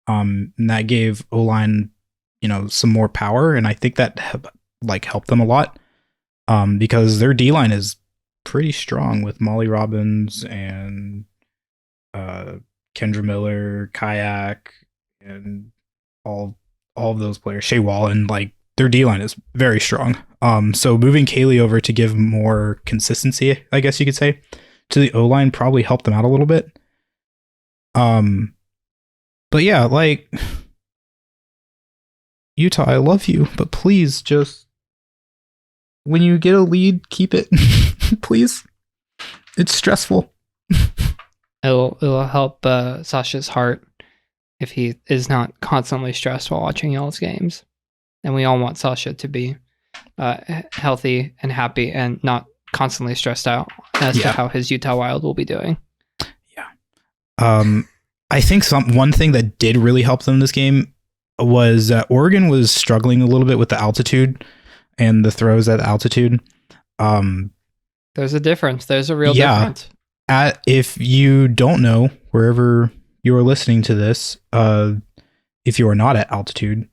And that gave O line, some more power, and I think that helped them a lot. Because their D line is pretty strong with Molly Robbins and Kendra Miller, Kayak, and all of those players. Shea Wallen, their D line is very strong. So moving Kaylee over to give more consistency, I guess you could say, to the O line probably helped them out a little bit. But yeah, Utah, I love you, but please just when you get a lead, keep it. Please. It's stressful. It'll help Sasha's heart if he is not constantly stressed while watching y'all's games. And we all want Sasha to be healthy and happy and not constantly stressed out as to how his Utah Wild will be doing. Yeah. I think one thing that did really help them this game was Oregon was struggling a little bit with the altitude and the throws at altitude. There's a difference. There's a real difference. If you don't know, wherever you are listening to this, if you are not at altitude,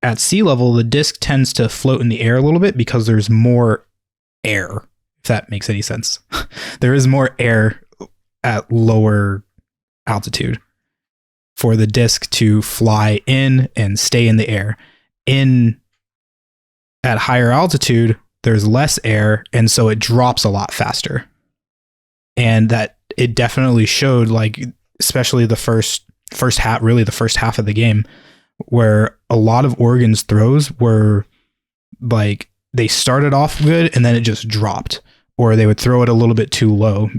at sea level, the disc tends to float in the air a little bit because there's more air, if that makes any sense. There is more air at lower altitude for the disc to fly in and stay in the air. At higher altitude, there's less air, and so it drops a lot faster. And that it definitely showed, like, especially the first half, really the first half of the game, where a lot of Oregon's throws were like they started off good and then it just dropped, or they would throw it a little bit too low.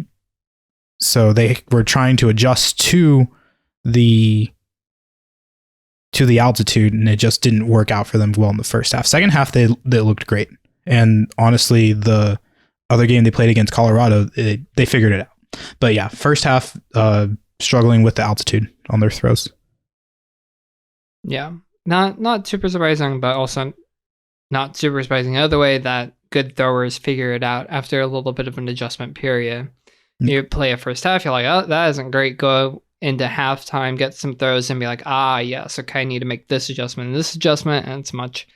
So they were trying to adjust to the altitude, and it just didn't work out for them well in the first half. Second half, they looked great. And honestly, the other game they played against Colorado, they figured it out. But yeah, first half, struggling with the altitude on their throws. Yeah, not super surprising, but also not super surprising. Another way that good throwers figure it out after a little bit of an adjustment period. You play a first half, you're like, oh, that isn't great. Go into halftime, get some throws, and be like, yes, okay, I need to make this adjustment and this adjustment, and it's much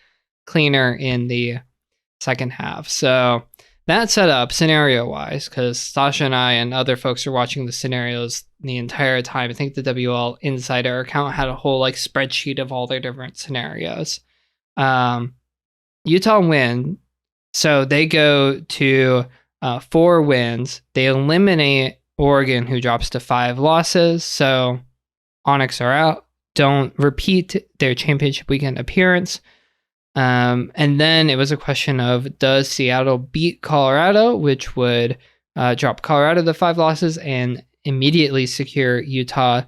cleaner in the second half. So that set up scenario-wise, because Sasha and I and other folks are watching the scenarios the entire time. I think the WUL Insider account had a whole like spreadsheet of all their different scenarios. Utah win, so they go to 4 wins. They eliminate Oregon, who drops to 5 losses. So Onyx are out. Don't repeat their championship weekend appearance. And then it was a question of, does Seattle beat Colorado, which would drop Colorado to 5 losses and immediately secure Utah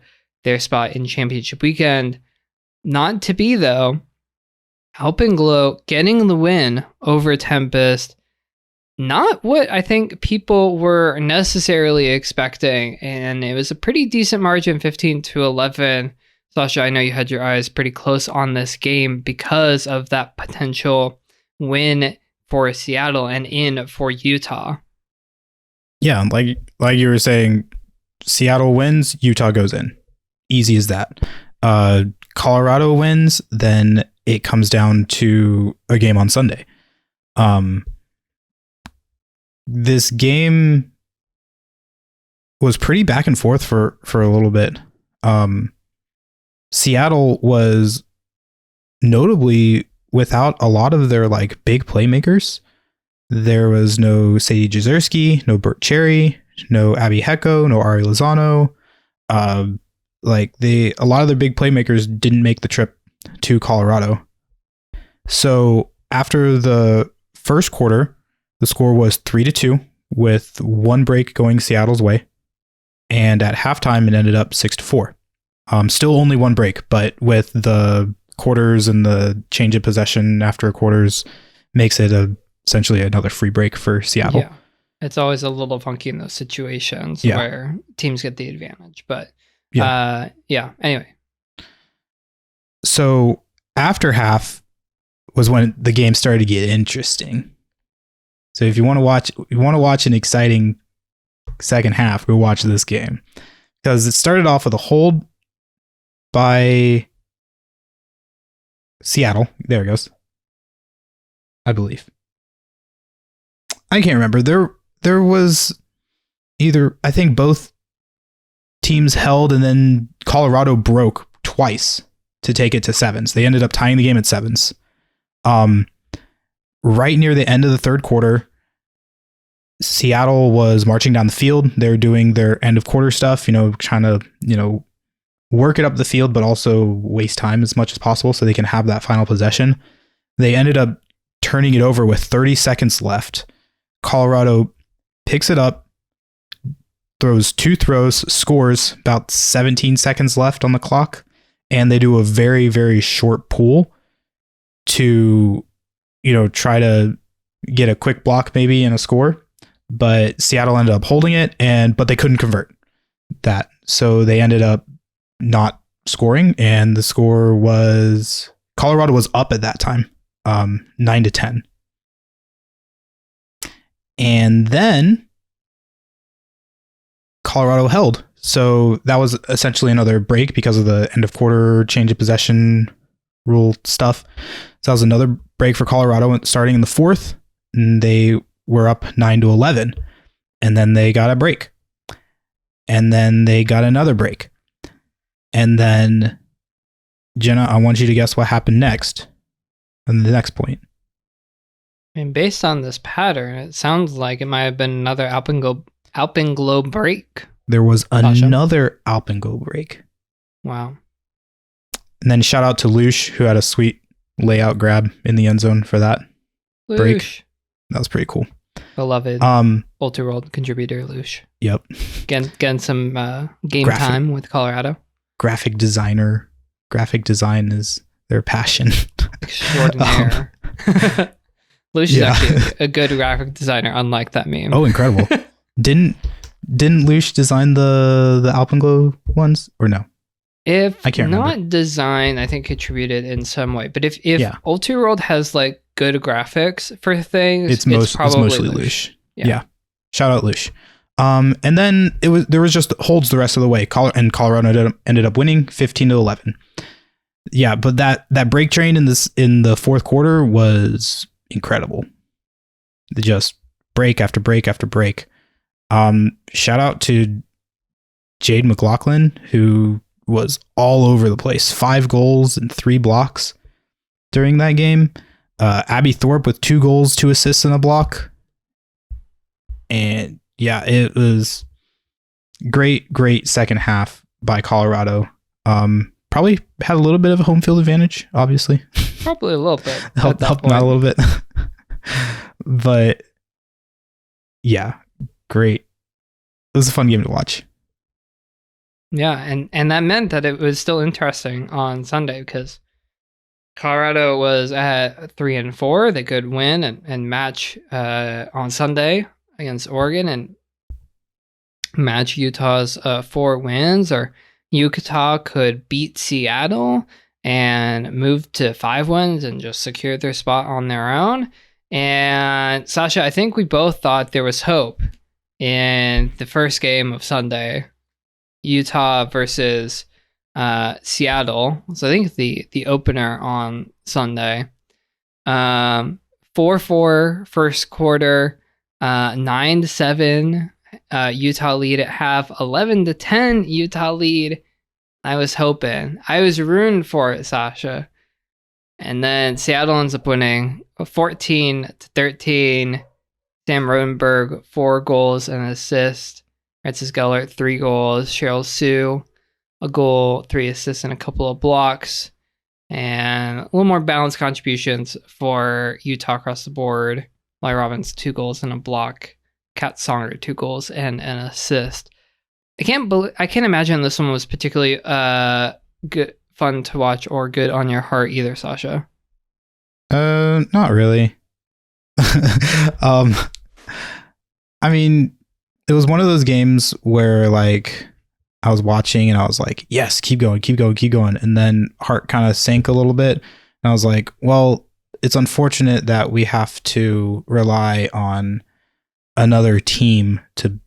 their spot in championship weekend? Not to be, though. Alpenglow getting the win over Tempest. Not what I think people were necessarily expecting, and it was a pretty decent margin, 15-11. Sasha, I know you had your eyes pretty close on this game because of that potential win for Seattle and in for Utah. Yeah, like you were saying, Seattle wins, Utah goes in. Easy as that. Colorado wins, then it comes down to a game on Sunday. This game was pretty back and forth for a little bit. Seattle was notably without a lot of their like big playmakers. There was no Sadie Jezierski, no Bert Cherry, no Abby Hecko, no Ari Lozano. A lot of their big playmakers didn't make the trip to Colorado. So after the first quarter, the score was 3-2 with 1 break going Seattle's way. And at halftime, it ended up 6-4. Still only 1 break, but with the quarters and the change of possession after quarters makes it essentially another free break for Seattle. Yeah. It's always a little funky in those situations where teams get the advantage. But anyway. So after half was when the game started to get interesting. So if you want to watch an exciting second half, go watch this game. Because it started off with a hold by Seattle. There it goes. I believe. I can't remember. There was either, I think both teams held and then Colorado broke twice to take it to 7s. They ended up tying the game at 7s. Right near the end of the third quarter, Seattle was marching down the field. They're doing their end of quarter stuff, trying to, work it up the field, but also waste time as much as possible so they can have that final possession. They ended up turning it over with 30 seconds left. Colorado picks it up, throws 2 throws, scores about 17 seconds left on the clock, and they do a very, very short pull to, try to get a quick block maybe and a score. But Seattle ended up holding it, but they couldn't convert that. So they ended up not scoring, and the score was Colorado was up at that time, 9-10. And then Colorado held. So that was essentially another break because of the end of quarter change of possession rule stuff. So that was another break for Colorado starting in the fourth. And they were up 9-11. And then they got a break. And then they got another break. And then, Jenna, I want you to guess what happened next on the next point. I mean, based on this pattern, it sounds like it might have been another Alpenglow break. There was another Alpenglow break. Wow. And then shout out to Lush, who had a sweet layout grab in the end zone for that break. That was pretty cool. Beloved Ultra World contributor Lush. Yep. Getting some game time with Colorado. Graphic design is their passion. Extraordinaire. Lush is actually a good graphic designer, unlike that meme. Oh, incredible. Didn't Lush design the Alpenglow ones, or no? If I can't remember. Not design, I think contributed in some way. But if Ultra World has like good graphics for things, it's mostly Lush. Yeah. Shout out Lush. And then there was just holds the rest of the way. Colorado ended up winning 15-11. Yeah, but that break train in the fourth quarter was incredible. Just break after break after break. Shout out to Jade McLaughlin, who was all over the place. 5 goals and 3 blocks during that game. Abby Thorpe with 2 goals, 2 assists, and a block. And yeah, it was great second half by Colorado. Probably had a little bit of a home field advantage, obviously. Probably a little bit. helped them out a little bit. But yeah, great. It was a fun game to watch. Yeah, and that meant that it was still interesting on Sunday because Colorado was at 3-4. They could win and match on Sunday against Oregon and match Utah's 4 wins, or Utah could beat Seattle and move to 5 wins and just secure their spot on their own. And Sascha, I think we both thought there was hope in the first game of Sunday, Utah versus Seattle. So I think the opener on Sunday, 4-4 first quarter, 9-7 Utah lead at half, 11-10 Utah lead. I was hoping, I was rooting for it, Sascha. And then Seattle ends up winning 14-13. Sam Rodenberg, 4 goals and an assist. Francis Gellert, 3 goals. Cheryl Sue, a goal, 3 assists, and a couple of blocks. And a little more balanced contributions for Utah across the board. Lai Robbins, 2 goals and a block. Kat Songer, 2 goals and an assist. I can't imagine this one was particularly good, fun to watch, or good on your heart either, Sascha. Not really. I mean, it was one of those games where like I was watching and I was like, yes, keep going. And then heart kind of sank a little bit. And I was like, well, it's unfortunate that we have to rely on another team to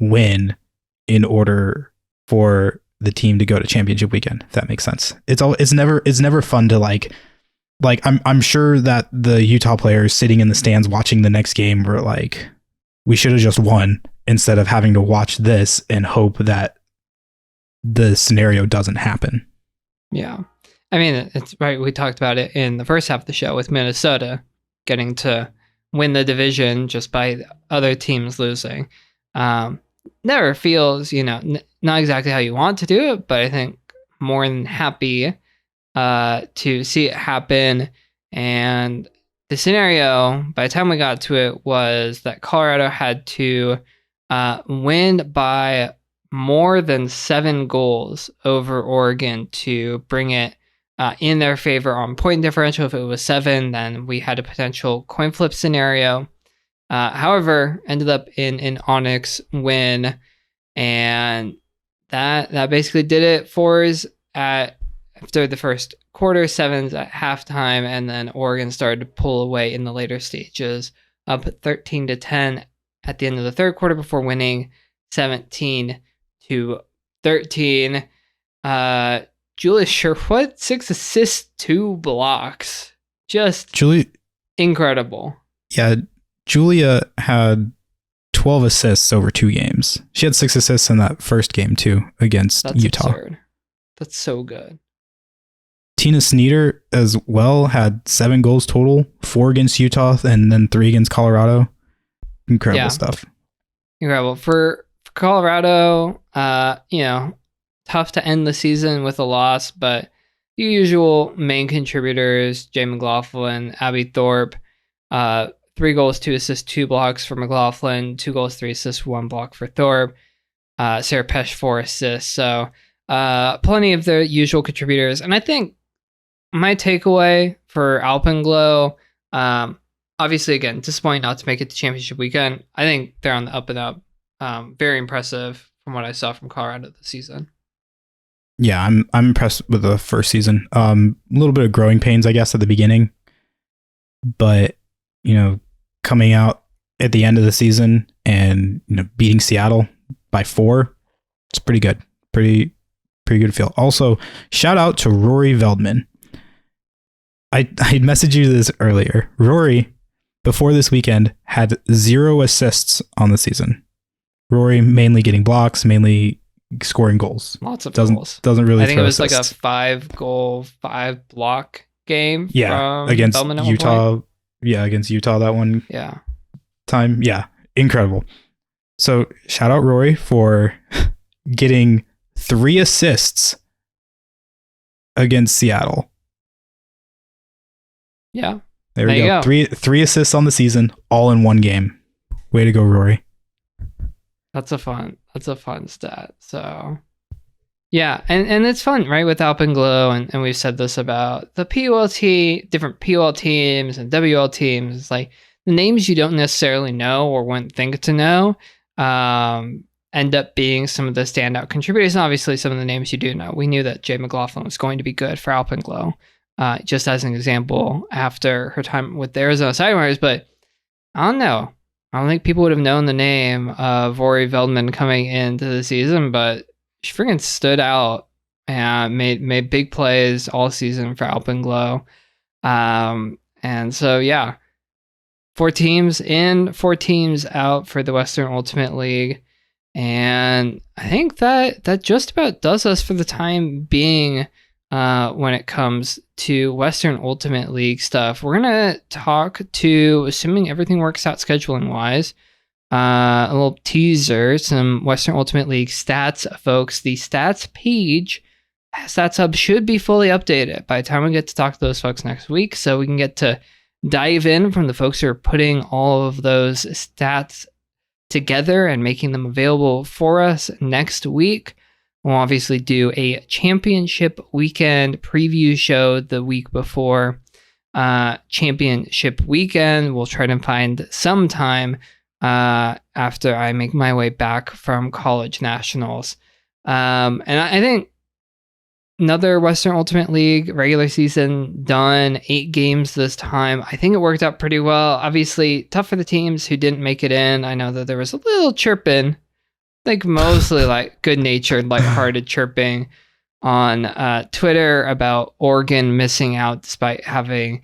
win in order for the team to go to championship weekend, if that makes sense. It's never fun to like I'm sure that the Utah players sitting in the stands watching the next game were like, we should have just won instead of having to watch this and hope that the scenario doesn't happen. Yeah. I mean, it's right. We talked about it in the first half of the show with Minnesota getting to win the division just by other teams losing. Never feels, not exactly how you want to do it, but I think more than happy to see it happen. And the scenario, by the time we got to it, was that Colorado had to win by more than 7 goals over Oregon to bring it in their favor on point differential. If it was 7, then we had a potential coin flip scenario. However, ended up in an Onyx win, and that basically did it for us after the first quarter, 7s at halftime, and then Oregon started to pull away in the later stages, up 13-10 at the end of the third quarter before winning 17-13. Julius Sherwood, 6 assists, 2 blocks. Just incredible. Yeah, Julia had 12 assists over 2 games. She had 6 assists in that first game too against Utah. Absurd. That's so good. Tina Sneeder as well had 7 goals total, 4 against Utah and then 3 against Colorado. Incredible stuff. Incredible. For Colorado, tough to end the season with a loss, but the usual main contributors, Jay McLaughlin, Abby Thorpe, 3 goals, 2 assists, 2 blocks for McLaughlin, 2 goals, 3 assists, 1 block for Thorpe, Sarah Pesh, 4 assists. So plenty of the usual contributors. And I think my takeaway for Alpenglow, obviously, again, disappointing not to make it to championship weekend. I think they're on the up and up. Very impressive from what I saw from Colorado this season. Yeah, I'm impressed with the first season. A little bit of growing pains, I guess, at the beginning, but coming out at the end of the season and beating Seattle by 4, it's pretty good. Pretty good feel. Also, shout out to Rory Veldman. I messaged you this earlier. Rory, before this weekend, had 0 assists on the season. Rory mainly getting blocks, mainly scoring goals. Lots of goals. Doesn't really. I think it was assists. like a 5-goal, 5-block game. Yeah, from against Feldman Utah. Yeah, against Utah that one. Yeah. Time. Yeah, incredible. So shout out Rory for getting 3 assists against Seattle. Yeah. There we go. 3 assists on the season, all in 1 game. Way to go, Rory. That's a fun stat. So yeah, and it's fun, right? With Alpenglow, and we've said this about the PUL different PUL teams and WL teams. It's like the names you don't necessarily know or wouldn't think to know end up being some of the standout contributors. And obviously some of the names you do know. We knew that Jay McLaughlin was going to be good for Alpenglow, just as an example after her time with the Arizona Sidewires, but I don't know. I don't think people would have known the name of Rory Veldman coming into the season, but she freaking stood out and made big plays all season for Alpenglow. And so, yeah, 4 teams in, 4 teams out for the Western Ultimate League. And I think that just about does us for the time being when it comes to Western Ultimate League stuff. We're going to talk to, assuming everything works out scheduling wise, a little teaser, some Western Ultimate League stats, folks. The stats page, Stats Hub, should be fully updated by the time we get to talk to those folks next week, so we can get to dive in from the folks who are putting all of those stats together and making them available for us next week. We'll obviously do a championship weekend preview show the week before championship weekend. We'll try to find some time after I make my way back from college nationals. And I think another Western Ultimate League regular season done, 8 games this time. I think it worked out pretty well. Obviously, tough for the teams who didn't make it in. I know that there was a little chirping, like mostly like good-natured, lighthearted chirping on Twitter about Oregon missing out despite having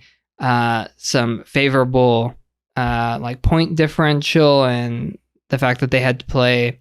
some favorable like point differential, and the fact that they had to play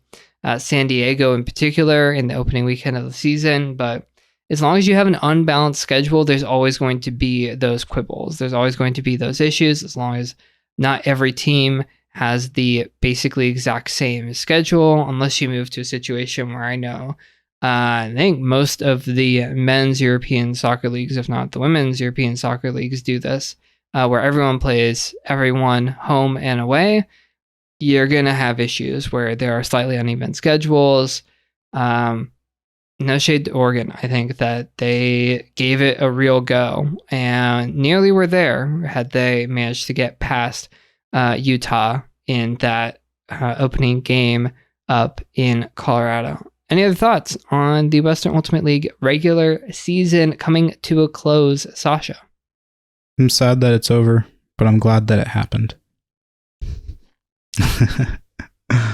San Diego in particular in the opening weekend of the season. But as long as you have an unbalanced schedule, there's always going to be those quibbles. There's always going to be those issues, as long as not every team has the basically exact same schedule, unless you move to a situation where I know I think most of the men's European soccer leagues, if not the women's European soccer leagues, do this, where everyone plays everyone home and away. You're going to have issues where there are slightly uneven schedules. No shade to Oregon. I think that they gave it a real go and nearly were there had they managed to get past Utah in that opening game up in Colorado. Any other thoughts on the Western Ultimate League regular season coming to a close, Sascha? I'm sad that it's over, but I'm glad that it happened.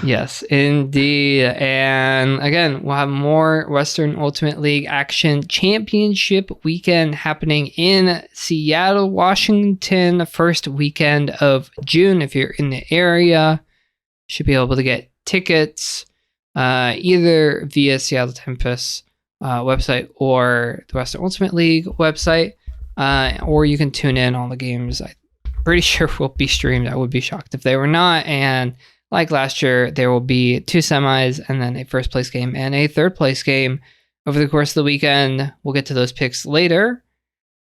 Yes, indeed. And again, we'll have more Western Ultimate League action. Championship weekend happening in Seattle, Washington, first weekend of June. If you're in the area, you should be able to get tickets either via Seattle Tempest website or the Western Ultimate League website, or you can tune in. All the games, I'm pretty sure, will be streamed. I would be shocked if they were not. And like last year, there will be 2 semis and then a first place game and a third place game over the course of the weekend. We'll get to those picks later.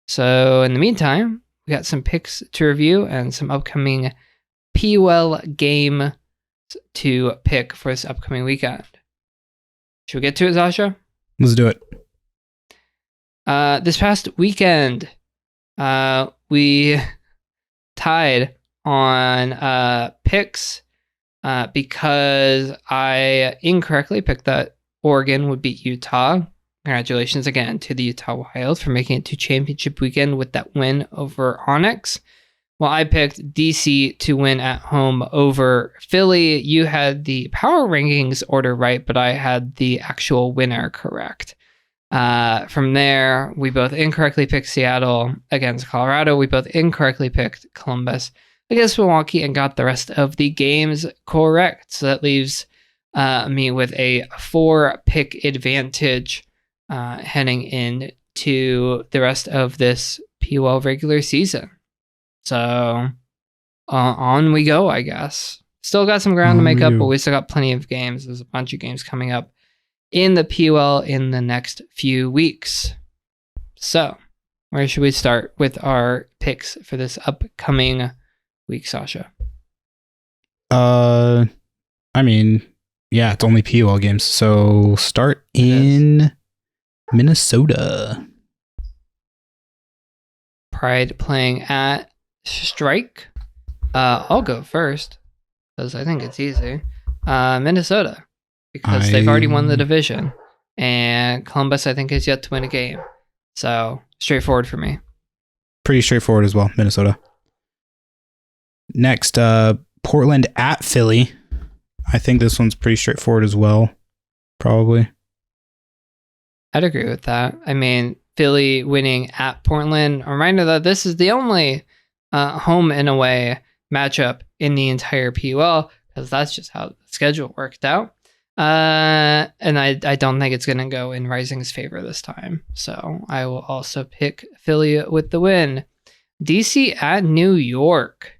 So in the meantime, we got some picks to review and some upcoming PWL game to pick for this upcoming weekend. Should we get to it, Sascha? Let's do it. This past weekend, we tied on picks because I incorrectly picked that Oregon would beat Utah. Congratulations again to the Utah Wild for making it to championship weekend with that win over Onyx. Well, I picked DC to win at home over Philly. You had the power rankings order right, but I had the actual winner correct. From there, we both incorrectly picked Seattle against Colorado. We both incorrectly picked Columbus against Milwaukee and got the rest of the games correct. So that leaves me with a 4-pick advantage heading into the rest of this PWL regular season. So on we go, I guess. Still got some ground to make up, but we still got plenty of games. There's a bunch of games coming up in the PWL in the next few weeks. So where should we start with our picks for this upcoming week, Sascha? I mean, yeah, it's only PWL games. So start in Minnesota. Pride playing at Strike. I'll go first because I think it's easy. Minnesota, because they've already won the division, and Columbus, I think, is yet to win a game. So straightforward for me. Pretty straightforward as well, Minnesota. Next, Portland at Philly. I think this one's pretty straightforward as well, probably. I'd agree with that. I mean, Philly winning at Portland. A reminder that this is the only home and away matchup in the entire PWL, because that's just how the schedule worked out. And I don't think it's going to go in Rising's favor this time. So I will also pick Philly with the win. DC at New York.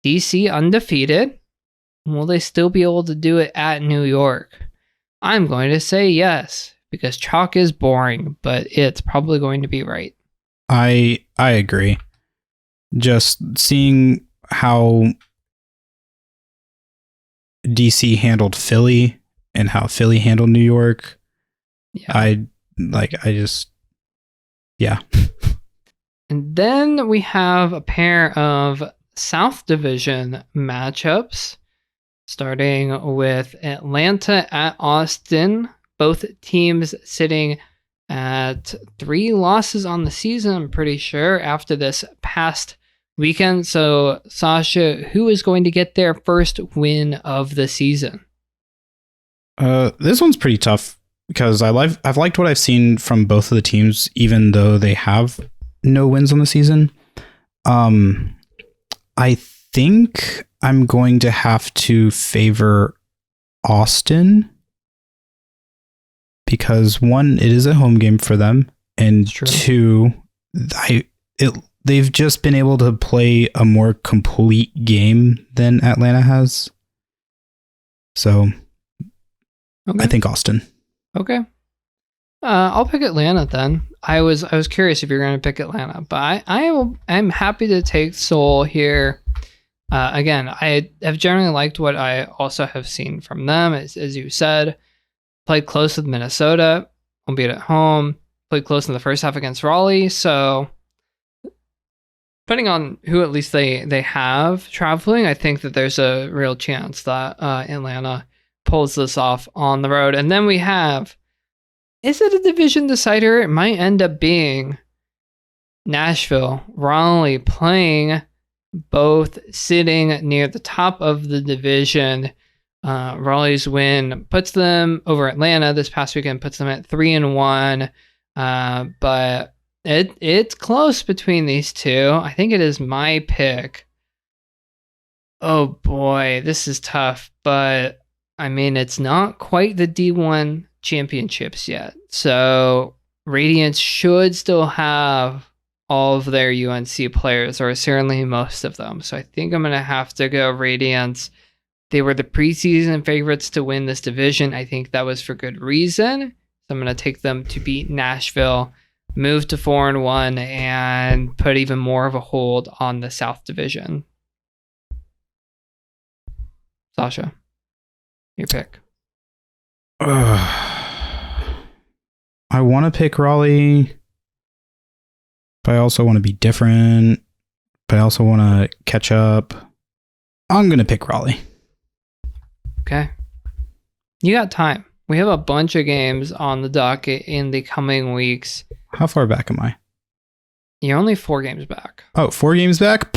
DC undefeated. Will they still be able to do it at New York? I'm going to say yes, because chalk is boring, but it's probably going to be right. I agree. Just seeing how DC handled Philly and how Philly handled New York. Yeah. Yeah. And then we have a pair of South Division matchups, starting with Atlanta at Austin. Both teams sitting at 3 losses on the season, I'm pretty sure, after this past weekend. So, Sascha, who is going to get their first win of the season? This one's pretty tough because I've liked what I've seen from both of the teams, even though they have no wins on the season. I think I'm going to have to favor Austin because 1, it is a home game for them, and 2, they've just been able to play a more complete game than Atlanta has. So Okay. I think Austin. Okay. I'll pick Atlanta then. I was curious if you're going to pick Atlanta, but I'm happy to take Seoul here. Again, I have generally liked what I also have seen from them. As you said, played close with Minnesota, albeit at home. Played close in the first half against Raleigh. So depending on who at least they have traveling, I think that there's a real chance that Atlanta pulls this off on the road. And then we have, is it a division decider? It might end up being Nashville, Raleigh playing, both sitting near the top of the division. Raleigh's win puts them over Atlanta this past weekend, puts them at 3-1. But it's close between these two. I think it is my pick. Oh boy, this is tough, but I mean, it's not quite the D1 championships yet. So Radiance should still have all of their UNC players, or certainly most of them. So I think I'm going to have to go Radiance. They were the preseason favorites to win this division. I think that was for good reason. So I'm going to take them to beat Nashville, move to 4-1, and put even more of a hold on the South Division. Sascha, your pick. I want to pick Raleigh, but I also want to be different, but I also want to catch up. I'm going to pick Raleigh. Okay. You got time. We have a bunch of games on the docket in the coming weeks. How far back am I? You're only 4 games back. Oh, 4 games back?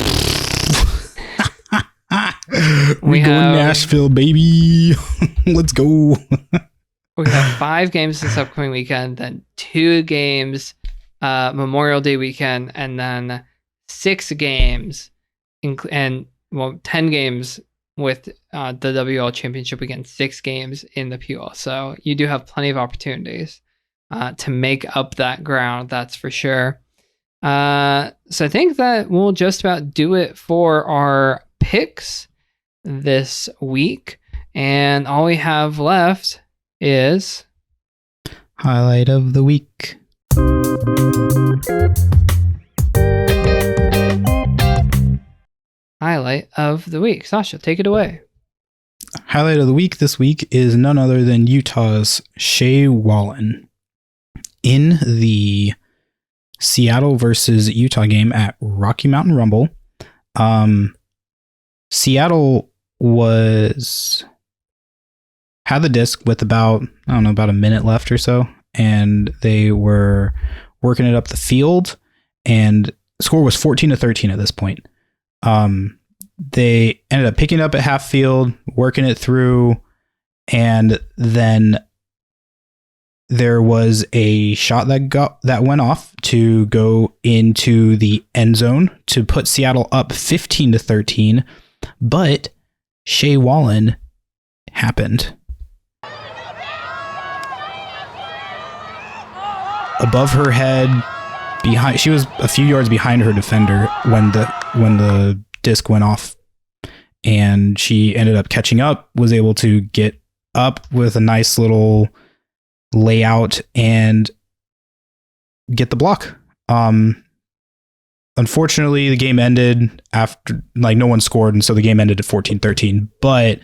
We going Nashville, baby. Let's go. We have 5 games this upcoming weekend, then 2 games Memorial Day weekend, and then 6 games, and 10 games with the WUL Championship weekend, 6 games in the PUL. So you do have plenty of opportunities to make up that ground, that's for sure. So I think that we'll just about do it for our picks this week. And all we have left is highlight of the week. Highlight of the week. Sascha, take it away. Highlight of the week this week is none other than Utah's Shea Wallen in the Seattle versus Utah game at Rocky Mountain Rumble. Seattle had the disc with about a minute left or so, and they were working it up the field, and the score was 14-13 at this point. They ended up picking up at half field, working it through, and then there was a shot that went off to go into the end zone to put Seattle up 15-13, but Shea Wallen happened. Above her head, she was a few yards behind her defender when the disc went off, and she ended up catching up, was able to get up with a nice little layout and get the block. Unfortunately, the game ended after, no one scored, and so the game ended at 14-13. But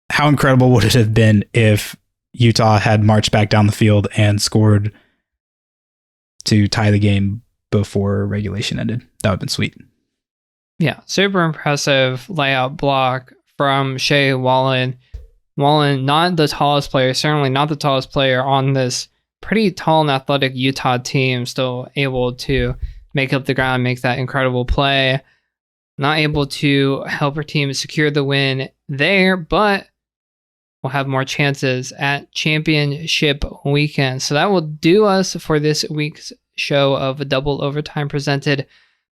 how incredible would it have been if Utah had marched back down the field and scored to tie the game before regulation ended? That would have been sweet. Yeah, super impressive layout block from Shea Wallen. Wallen, not the tallest player, certainly not the tallest player on this pretty tall and athletic Utah team, still able to make up the ground, make that incredible play. Not able to help her team secure the win there, but we'll have more chances at championship weekend. So that will do us for this week's show of a Double Overtime presented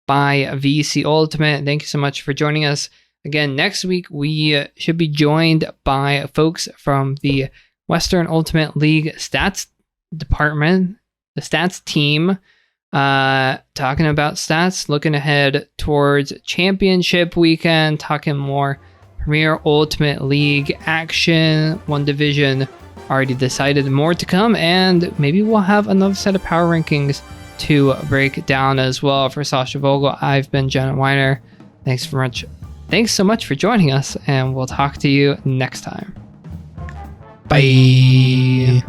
by VC Ultimate. Thank you so much for joining us. Again, next week we should be joined by folks from the Western Ultimate League stats department, the stats team. talking about stats, looking ahead towards championship weekend, talking more Premier Ultimate League action, one division already decided, more to come, and maybe we'll have another set of power rankings to break down as well. For Sascha Vogel, I've been Jenna Weiner. Thanks so much for joining us, and we'll talk to you next time. Bye.